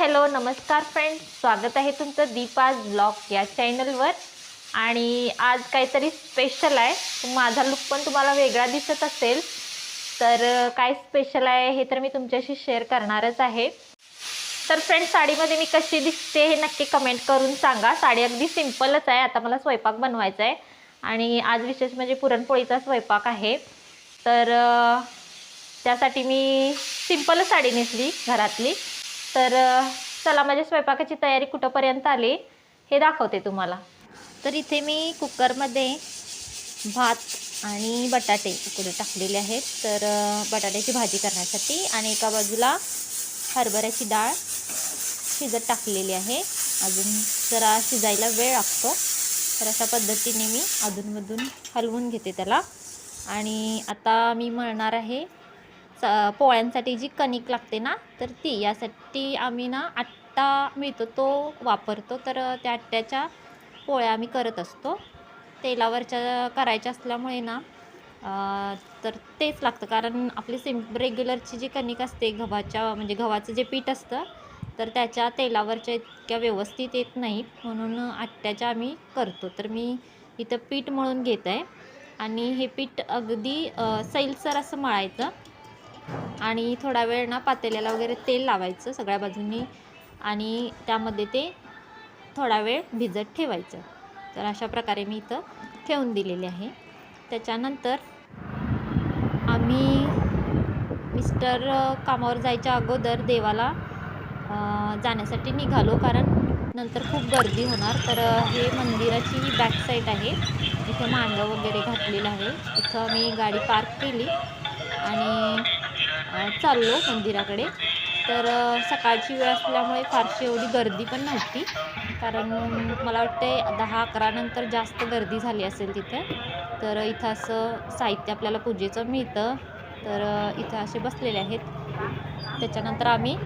Hello नमस्कार friends, स्वागत आहे तुमचं दीपाज ब्लॉग या चॅनलवर। आणि आज काहीतरी स्पेशल आहे। माझा लुक पण तुम्हाला वेगळा दिसत असेल, तर काय स्पेशल आहे हे तर मी तुमच्याशी शेअर करणारच आहे। तर फ्रेंड्स, साडीमध्ये मी कशी दिसते हे नक्की कमेंट करून सांगा। साडी अगदी सिंपलच आहे। आता मला स्वयंपाक बनवायचा आहे आणि आज विशेष म्हणजे पुरणपोळीचा स्वयंपाक आहे। तर त्यासाठी मी सिंपल साडी नेसली घरातली। तर चला, माझ्या स्वयंपाकाची तयारी कुठपर्यंत आली हे दाखवते तुम्हाला। तर इथे मी कुकरमध्ये भात आणि बटाटे उकडून टाकलेले आहेत, तर बटाट्याची भाजी करण्यासाठी। आणि एका बाजूला हरभऱ्याची डाळ शिजत टाकलेली आहे। अजून जरा शिजायला वेळ लागतो, तर अशा पद्धतीने मी अधूनमधून हलवून घेते त्याला। आणि आता मी मळणार आहे पोळ्यांसाठी जी कणिक लागते ना, तर ती यासाठी आम्ही ना आट्टा मिळतो तो वापरतो। तर त्या आट्ट्याच्या पोळ्या आम्ही करत असतो। तेलावरच्या करायच्या असल्यामुळे ना तर तेच लागतं, कारण आपली रेग्युलरची जी कणिक असते गव्हाच्या, म्हणजे गव्हाचं जे पीठ असतं, तर त्याच्या तेलावरच्या इतक्या व्यवस्थित येत नाही, म्हणून आट्ट्याच्या आम्ही करतो। तर मी इथं पीठ मळून घेत आहे आणि हे पीठ अगदी सैलसर असं मळायचं आणि थोडा वेळ ना पातेल्याला वगैरे तेल लावायचं सगळ्या बाजूंनी आणि त्यामध्ये ते थोडा वेळ भिजत ठेवायचं। तर अशा प्रकारे मी इथं ठेवून दिलेले आहे। त्याच्यानंतर आम्ही मिस्टर कामावर जायच्या अगोदर देवाला जाण्यासाठी निघालो, कारण नंतर खूप गर्दी होणार। तर हे मंदिराची बॅक साईड आहे, इथे मांडव वगैरे घातलेलं आहे। इथं आम्ही गाडी पार्क केली आणि चाललो मंदिराकडे। तर सकाळची वेळ असल्यामुळे फारशी एवढी गर्दी पण नव्हती, कारण मला वाटते 10-11 नंतर जास्त गर्दी झाली असेल तिथे। तर इथं असं साहित्य आपल्याला पूजेचं मिळतं, तर इथं असे बसलेले आहेत। त्याच्यानंतर आम्ही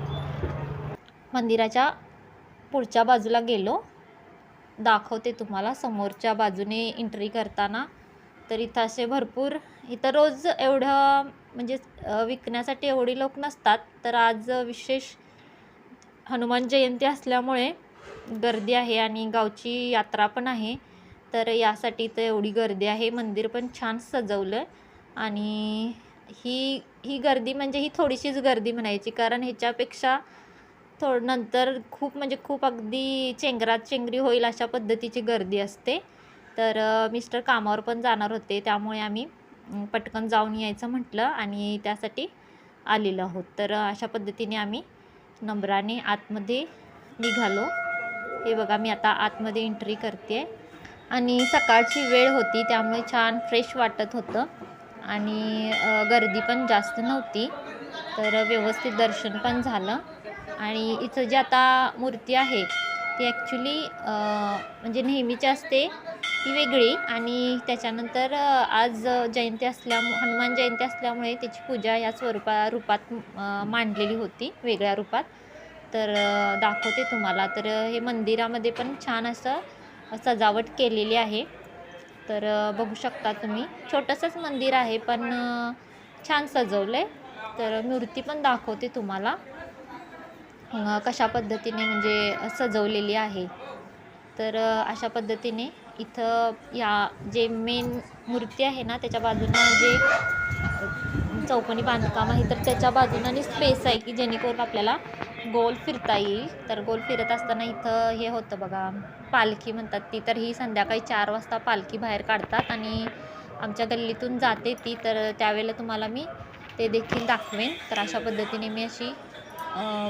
मंदिराच्या पुढच्या बाजूला गेलो, दाखवते तुम्हाला समोरच्या बाजूने एंट्री करताना। तर इथं असे भरपूर, इथं रोज एवढं म्हणजे विकण्यासाठी एवढी लोक नसतात, तर आज विशेष हनुमान जयंती असल्यामुळे गर्दी आहे आणि गावची यात्रा पण आहे, तर यासाठी तर एवढी गर्दी आहे। मंदिर पण छान सजवलं आणि ही गर्दी म्हणजे ही थोडीशीच गर्दी म्हणायची, कारण ह्याच्यापेक्षा नंतर खूप म्हणजे खूप अगदी चेंगराचेंगरी होईल अशा पद्धतीची गर्दी असते। तर मिस्टर कामावर पण जाणार होते, त्यामुळे आम्ही पटकन जाऊन यायचं म्हटलं आणि त्यासाठी आलेलो आहोत। तर अशा पद्धतीने आम्ही नंबराने आतमध्ये निघालो। हे बघा, मी आता आतमध्ये एंट्री करते आणि सकाळची वेळ होती, त्यामुळे छान फ्रेश वाटत होतं आणि गर्दी पण जास्त नव्हती, तर व्यवस्थित दर्शन पण झालं। आणि इथं जी आता मूर्ती आहे ती ॲक्च्युली म्हणजे नेहमीची असते ती वेगळी, आणि त्याच्यानंतर आज जयंती हनुमान जयंती असल्यामुळे त्याची पूजा या रूपात मांडलेली होती, वेगळ्या रूपात। तर दाखवते तुम्हाला। तर हे मंदिरामध्ये पण छान असं सजावट केलेली आहे, तर बघू शकता तुम्ही। छोटंसंच मंदिर आहे पण छान सजवलं आहे। तर मूर्ती पण दाखवते तुम्हाला कशा पद्धतीने म्हणजे सजवलेली आहे। तर अशा पद्धतीने इथं या जे मेन मूर्ती आहे ना, त्याच्या बाजूनं जे चौकोनी बांधकाम आहे, तर त्याच्या बाजूनं आणि स्पेस आहे की जेणेकरून आपल्याला गोल फिरता येईल। तर गोल फिरत असताना इथं हे होतं बघा, पालखी म्हणतात ती। तर ही संध्याकाळी 4 वाजता पालखी बाहेर काढतात आणि आमच्या गल्लीतून जाते ती, तर त्यावेळेला तुम्हाला मी ते देखील दाखवेन। तर अशा पद्धतीने मी अशी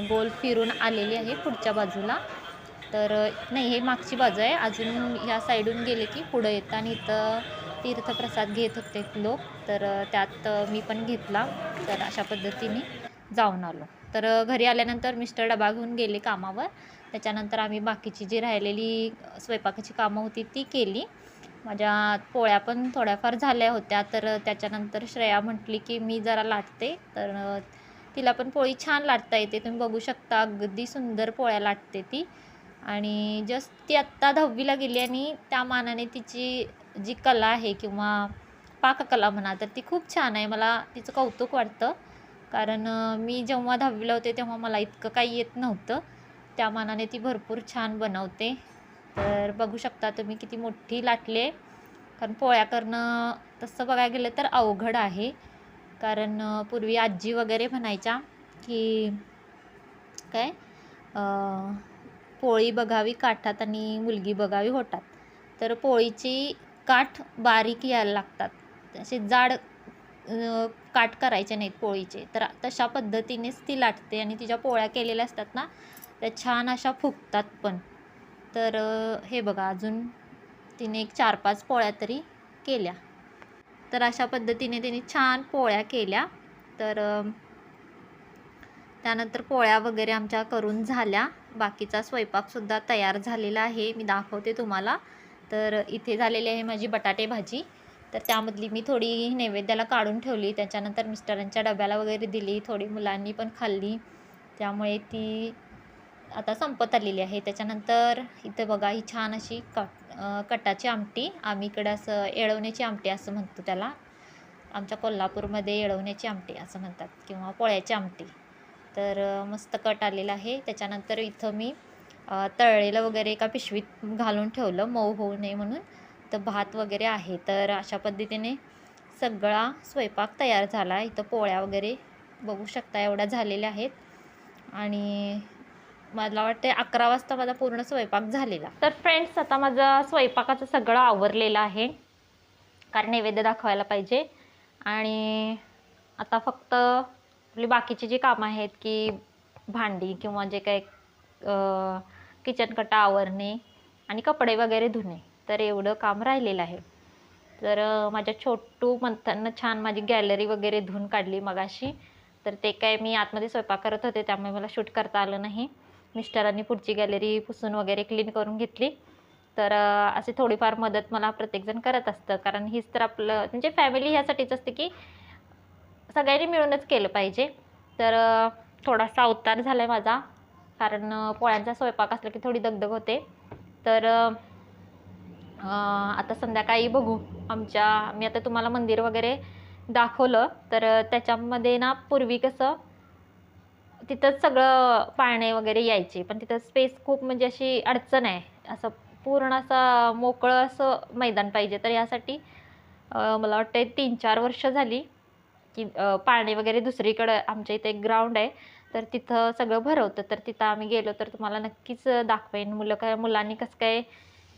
गोल फिरून आलेली आहे पुढच्या बाजूला। तर नाही, हे मागची बाजू आहे, अजून ह्या साईडून गेले की पुढं येतं आणि इथं तीर्थप्रसाद घेत होते लोक, तर त्यात मी पण घेतला। तर अशा पद्धतीने जाऊन आलो। तर घरी आल्यानंतर मिस्टर डबा घेऊन गेले कामावर। त्याच्यानंतर आम्ही बाकीची जी राहिलेली स्वयंपाकाची कामं होती ती केली। माझ्या पोळ्या पण थोड्याफार झाल्या होत्या, तर त्याच्यानंतर श्रेया म्हटली की मी जरा लाटते, तर तिला पण पोळी छान लाटता येते। तुम्ही बघू शकता, अगदी सुंदर पोळ्या लाटते ती। आणि जस्ट ती आत्ता 10वीला गेली आणि त्या मानाने तिची जी कला आहे किंवा पाककला म्हणा, तर ती खूप छान आहे। मला तिचं कौतुक वाटतं, कारण मी जेव्हा 10वीला होते तेव्हा मला इतकं काही येत नव्हतं, त्या मानाने ती भरपूर छान बनवते. तर बघू शकता तुम्ही किती मोठी लाटली, कारण पोळ्या करणं तसं बघायला गेलं तर अवघड आहे. कारण पूर्वी आजी वगैरे म्हणायच्या की काय पोळी बघावी काठात आणि मुलगी बघावी होठात. तर पोळीची काठ बारीक यायला लागतात, असे जाड काठ करायचे नाहीत पोळीचे. तर तशा पद्धतीनेच ती लाटते आणि तिच्या पोळ्या केलेल्या असतात ना, त्या छान अशा फुगतात पण. तर हे बघा, अजून तिने एक 4-5 पोळ्या तरी केल्या. तर अशा पद्धतीने तिने छान पोळ्या केल्या. तर त्यानंतर पोळ्या वगैरे आमच्या करून झाल्या. बाकीचा स्वयंपाकसुद्धा तयार झालेला आहे, मी दाखवते तुम्हाला. तर इथे झालेली आहे माझी बटाटे भाजी. तर त्यामधली मी थोडी नैवेद्याला काढून ठेवली, त्याच्यानंतर मिस्टरांच्या डब्याला वगैरे दिली, थोडी मुलांनी पण खाल्ली, त्यामुळे ती आता संपत आलेली आहे. त्याच्यानंतर इथे बघा, ही छान अशी कटाची आमटी, आम्ही इकडं असं येळवण्याची आमटी असं म्हणतो त्याला, आमच्या कोल्हापूरमध्ये येळवण्याची आमटी असं म्हणतात, किंवा पोळ्याची आमटी. तर मस्त कट आलेला आहे. त्याच्यानंतर इथं मी तळलेलं वगैरे एका पिशवीत घालून ठेवलं मऊ होऊ नये म्हणून. तर भात वगैरे आहे. तर अशा पद्धतीने सगळा स्वयंपाक तयार झाला. इथं पोळ्या वगैरे बघू शकता एवढ्या झालेल्या आहेत. आणि मला वाटते 11 वाजता माझा पूर्ण स्वयंपाक झालेला. तर फ्रेंड्स, आता माझं स्वयंपाकाचं सगळं आवरलेलं आहे, कारण नैवेद्य दाखवायला पाहिजे. आणि आता फक्त आपली बाकीची जी कामं आहेत, की भांडी किंवा जे काही किचन कट्टा आवरणे आणि कपडे वगैरे धुणे, तर एवढं काम राहिलेलं आहे. तर माझ्या छोटू मंथननं छान माझी गॅलरी वगैरे धुवून काढली मगाशी. तर ते काय मी आतमध्ये स्वयंपाक करत होते, त्यामुळे मला शूट करता आलं नाही. मिस्टरांनी पुढची गॅलरी पुसून वगैरे क्लीन करून घेतली. तर अशी थोडीफार मदत मला प्रत्येकजण करत असतं, कारण हीच तर आपलं म्हणजे फॅमिली ह्यासाठीच असते की सगळ्यांनी मिळूनच केलं पाहिजे. तर थोडासा अवतार झाला आहे माझा, कारण पोळ्यांचा स्वयंपाक असला की थोडी दगदग होते. तर आता संध्याकाळी बघू. मी आता तुम्हाला मंदिर वगैरे दाखवलं, तर त्याच्यामध्ये ना पूर्वी कसं तिथंच सगळं पाळणे वगैरे यायचे, पण तिथं स्पेस खूप म्हणजे अशी अडचण आहे. असं पूर्ण असं मोकळं असं मैदान पाहिजे. तर यासाठी मला वाटतं 3-4 वर्ष झाली की पाळणे वगैरे दुसरीकडं आमच्या इथे एक ग्राउंड आहे, तर तिथं सगळं भरवतं. तर तिथं आम्ही गेलो तर तुम्हाला नक्कीच दाखवेन. मुलांनी कसं काय,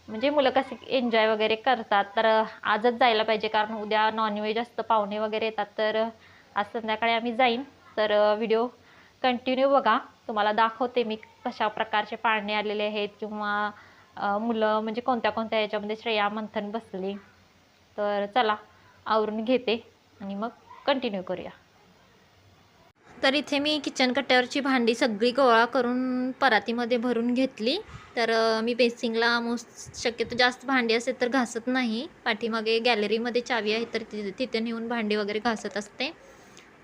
म्हणजे मुलं कसे एन्जॉय वगैरे करतात. तर आजच जायला पाहिजे, कारण उद्या नॉनव्हेज असतं, पाहुणे वगैरे येतात. तर आज संध्याकाळी आम्ही जाईन. तर व्हिडिओ कंटिन्यू बघा, तुम्हाला दाखवते मी कशा प्रकारचे पाळणे आलेले आहेत, किंवा मुलं म्हणजे कोणत्या कोणत्या याच्यामध्ये श्रेया मंथन बसली. तर चला आवरून घेते आणि मग कंटिन्यू करूया. तर इथे मी किचन कट्ट्यावरची भांडी सगळी गोळा करून परातीमध्ये भरून घेतली. तर मी बेसिंगला शक्यतो जास्त भांडी असेल तर घासत नाही. पाठीमागे गॅलरीमध्ये चावी आहे, तर तिथे नेऊन भांडी वगैरे घासत असते.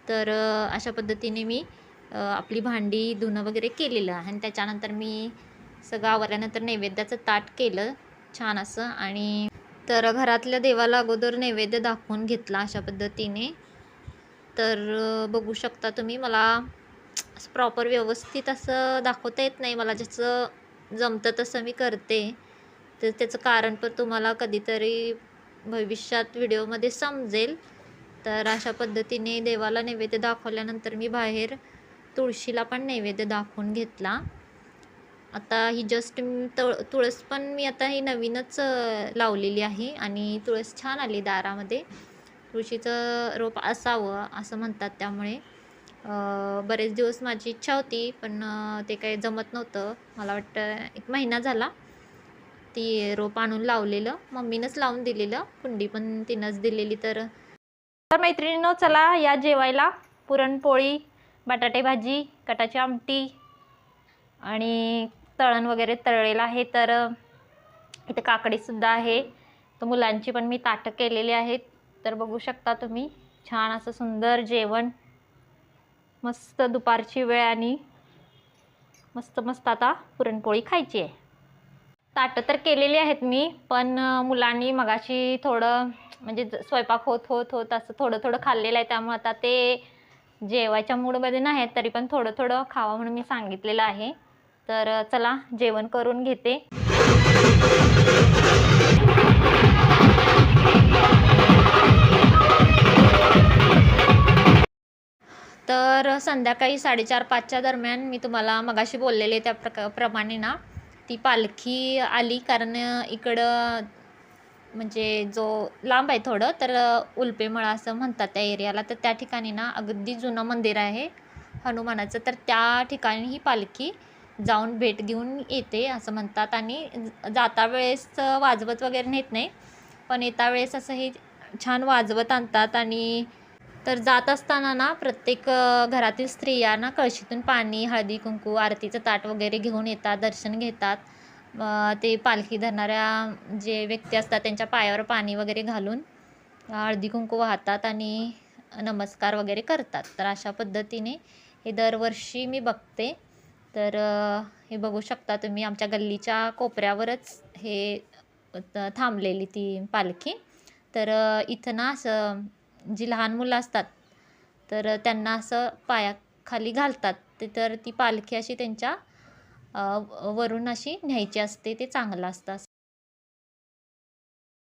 तर अशा पद्धतीने मी आपली भांडी धुणं वगैरे केलेलं आहे. आणि त्याच्यानंतर मी सगळं आवरल्यानंतर नैवेद्याचं ताट केलं छान असं. आणि तर घरातल्या देवाला अगोदर नैवेद्य दाखवून घेतला अशा पद्धतीने. तर बघू शकता तुम्ही, मला असं प्रॉपर व्यवस्थित असं दाखवता येत नाही, मला जसं जमतं तसं मी करते. तर त्याचं कारण पण तुम्हाला कधीतरी भविष्यात व्हिडिओमध्ये समजेल. तर अशा पद्धतीने देवाला नैवेद्य दाखवल्यानंतर मी बाहेर तुळशीला पण नैवेद्य दाखवून घेतला. आता ही जस्ट तुळस पण मी आता ही नवीनच लावलेली आहे, आणि तुळस छान आली दारामध्ये. तुळशीचं रोप असावं असं म्हणतात, त्यामुळे बरेच दिवस माझी इच्छा होती, पण ते काही जमत नव्हतं. मला वाटतं 1 महिना झाला ती रोप आणून लावलेलं, मम्मीनंच लावून दिलेलं, कुंडी पण तिनंच दिलेली. तर मैत्रिणींनो, चला या जेवायला. पुरणपोळी, बटाटे भाजी, कटाची आमटी आणि तळण वगैरे तळलेलं आहे. तर इथे काकडीसुद्धा आहे. तर मुलांची पण मी ताटं केलेली आहेत. तर बघू शकता तुम्ही, छान असं सुंदर जेवण, मस्त दुपारची वेळ आणि मस्त मस्त आता पुरणपोळी खायची आहे. ताटं तर केलेली आहेत मी, पण मुलांनी मगाशी थोडं म्हणजे स्वयंपाक होत होत होत असं थोडं थोडं खाल्लेलं आहे, त्यामुळे आता ते जेवायच्या मूडमध्ये नाही आहेत, तरी पण थोडं थोडं खावं म्हणून मी सांगितलेलं आहे. तर चला जेवण करून घेते. तर संध्याकाळी 4:30-5च्या दरम्यान मी तुम्हाला मगाशी बोललेले त्या प्रमाणे ना ती पालखी आली. कारण इकडं म्हणजे जो लांब आहे थोडं, तर उल्पेमळा असं म्हणतात त्या एरियाला. तर त्या ठिकाणी ना अगदी जुनं मंदिर आहे हनुमानाचं. तर त्या ठिकाणी ही पालखी जाऊन भेट घेऊन येते असं म्हणतात. आणि जाता वेळेस वाजवत वगैरे नेत नाही, पण येता वेळेस असं हे छान वाजवत आणतात. आणि तर जात असताना ना प्रत्येक घरातील स्त्रिया ना कळशीतून पाणी, हळदी कुंकू, आरतीचं ताट वगैरे घेऊन येतात, दर्शन घेतात. ते पालखी धरणाऱ्या जे व्यक्ती असतात त्यांच्या पायावर पाणी वगैरे घालून हळदी कुंकू वाहतात आणि नमस्कार वगैरे करतात. तर अशा पद्धतीने हे दरवर्षी मी बघते. तर हे बघू शकता तुम्ही, आमच्या गल्लीच्या कोपऱ्यावरच हे थांबलेली ती पालखी. तर इथं ना असं जी लहान मुलं असतात तर त्यांना असं पायाखाली घालतात. ते तर ती पालखी अशी त्यांच्या वरून अशी न्यायची असते, ते चांगलं असतं.